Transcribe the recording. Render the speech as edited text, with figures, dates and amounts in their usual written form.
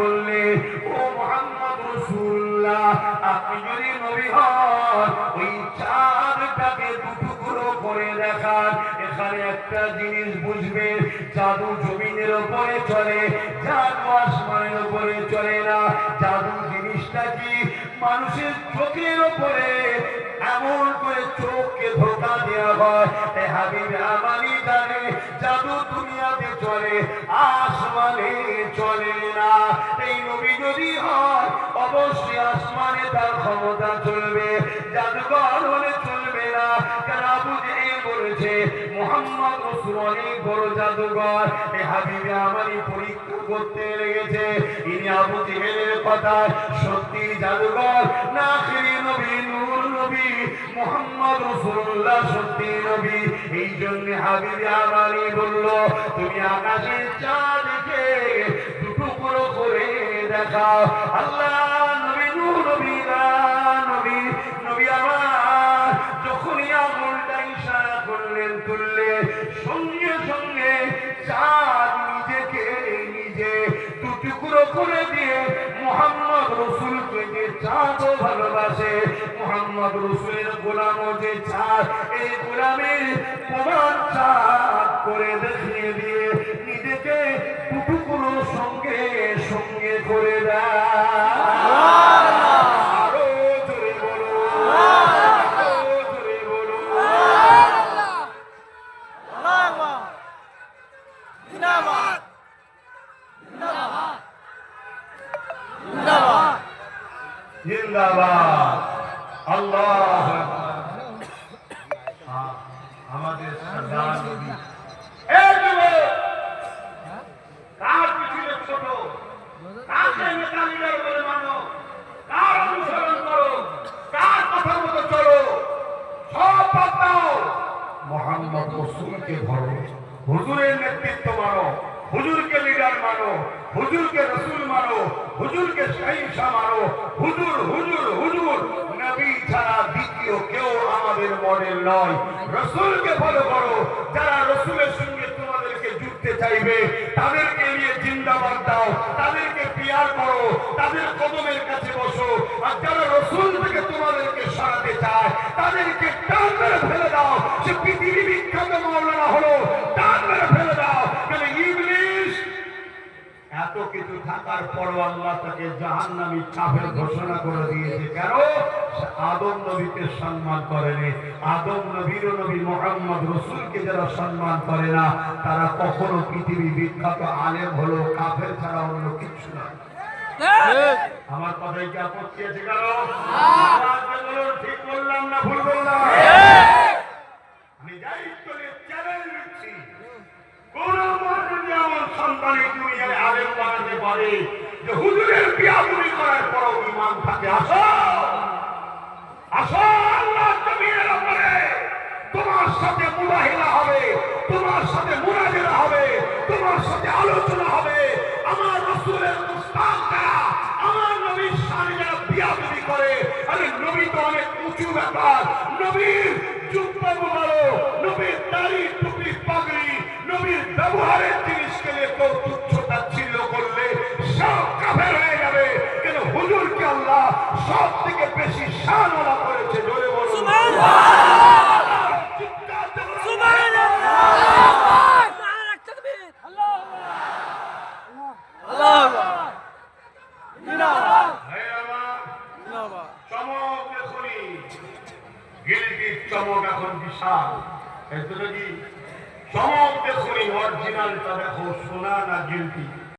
বললে, ও মুহাম্মদ রাসূলুল্লাহ, আপনি যদি নবী হন ওই চাঁদটাকে দুটুকরো করে দেখান। এখানে একটা জিনিস বুঝবে, জাদু জমিনের উপরে চলে, জাদু আসমানের উপরে চলে না। জাদু জিনিসটা কি? মানুষের চোখের উপরে এমন করে চোখকে ধোকা দেওয়া হয়। হাবিব আমানি জানে জাদু দুনিয়াতে চলে, আসমানে চলে না। এই নবী যদি হয় অবশ্যই আসমানে তার ক্ষমতা চলবে, জাদুঘর হলে চলবে না। কারণ আবু জেহেল বলেছে মুহাম্মদ রাসূল অনেক বড় জাদুঘর। এই হাবিব আমানি পরীক্ষা করতে লেগেছে, ইনি আবু জেহেলের কথা সত্যি জাদুঘর না আখিরি নবী নূর নবী মুহাম্মদ রাসূলুল্লাহ সত্যি নবী। এই জন্য হাবিব আমানি বলল, তুমি আকাশের চাঁদকে দুটুকরো করে দেখাও। আল্লাহ নবী নূর নবী নবী নবী আমার যখনই আঙুলটা ইশারা করলেন তুললে, সঙ্গে সঙ্গে চাঁদ নিজেকে নিজে দুটুকরো করে দিয়ে মুহাম্মদ রাসূলকে, যে চাঁদও ভালোবাসে, মুহাম্মদ রাসূলের গোলামও যে চাঁদ, এই গোলামের প্রমাণ চাঁদ করে দেখিয়ে দিয়ে নিজেকে দুটুকরো সঙ্গে সঙ্গে করে দেয়। আরো জোরে বলো, আরো জোরে বলো। জিন্দাবাদ জিন্দাবাদ। আল্লাহ আমাদের সরদার নবী। এই যুবক, কার পিছনে ছোট, কাকে নেতা লিডার বলে মানো, কার অনুসরণ করো, কার কথা মতো চলো, সব বাদ দাও, মুহাম্মদ রাসূলকে ধরো, হুজুরের নেতৃত্ব মানো, হুজুরকে লিডার মানো, হুজুরকে রাসূল মানো, হুজুরকে শাহিনশাহ মানো। হুজুর হুজুর হুজুর, নবী ছাড়া দ্বিতীয় কেউ আমাদের মডেল নয়। রাসূলকে ফলো করো। যারা রাসূলের সঙ্গে তোমাদেরকে জুড়তে চাইবে তাদেরকে নিয়ে জিন্দাবাদ দাও, তাদেরকে পিয়ার করো, তাদের কদমের কাছে বসো। আর যারা রাসূল থেকে তোমাদেরকে সরাতে চায় তাদেরকে টান মেরে ফেলে দাও। সে পৃথিবী বিখ্যাত মাওলানা হলো, টান মেরে ফেলে দাও। কেন ইবলিস এত কিছু থাকার পরও আল্লাহ তাকে জাহান্নামী কাফের ঘোষণা করে দিয়েছে। কেন? আদম নবীকে সম্মান করেনি। আদম নবীর নবী মুহাম্মদ রাসূলকে যারা সম্মান করে না তারা কখনো পৃথিবী বিখ্যাত আলেম হলো কাফের ছাড়া অন্য কিছু না। আমার কথাই কি আপত্তি আছে? কেন? ঠিক বললাম না ভুল বললাম? আমি দায়িত্ব নিয়ে চ্যালেঞ্জ দিচ্ছি, কোন যদি আমার সন্তানের দুনিয়ায় আলেম বানাতে পারে যে হুজুরের বিয়াদবি করার পরও ঈমান থাকে, আসো আসো আল্লাহ জমিনের উপরে তোমার সাথে মুবাহিলা হবে, তোমার সাথে মুনাজারা হবে, তোমার সাথে আলোচনা হবে। আমার রাসূলের মুস্তাক যারা, আমার নবীর শানে যারা বিয়াদবি করে, আরে নবী তো অনেক উঁচু ব্যাপার। নবীর জুব্বা মুবারক, নবীর দাড়ি টুপি পাগড়ি, নবীর ব্যবহারের জিনিসকে নিয়ে কেউ তুচ্ছ তাচ্ছিল্য করলে সব কাফের হয়ে যাবে। কেন? হুজুরকে আল্লাহ সব থেকে বেশি শানওয়ালা করেছে। জোরে বলুন সুবহানাল্লাহ। চমক দেখুনি, গিলটির চমক এখন বিশাল। চমক দেখুনি, অরিজিনালটা দেখো, সোনা না গিলটি।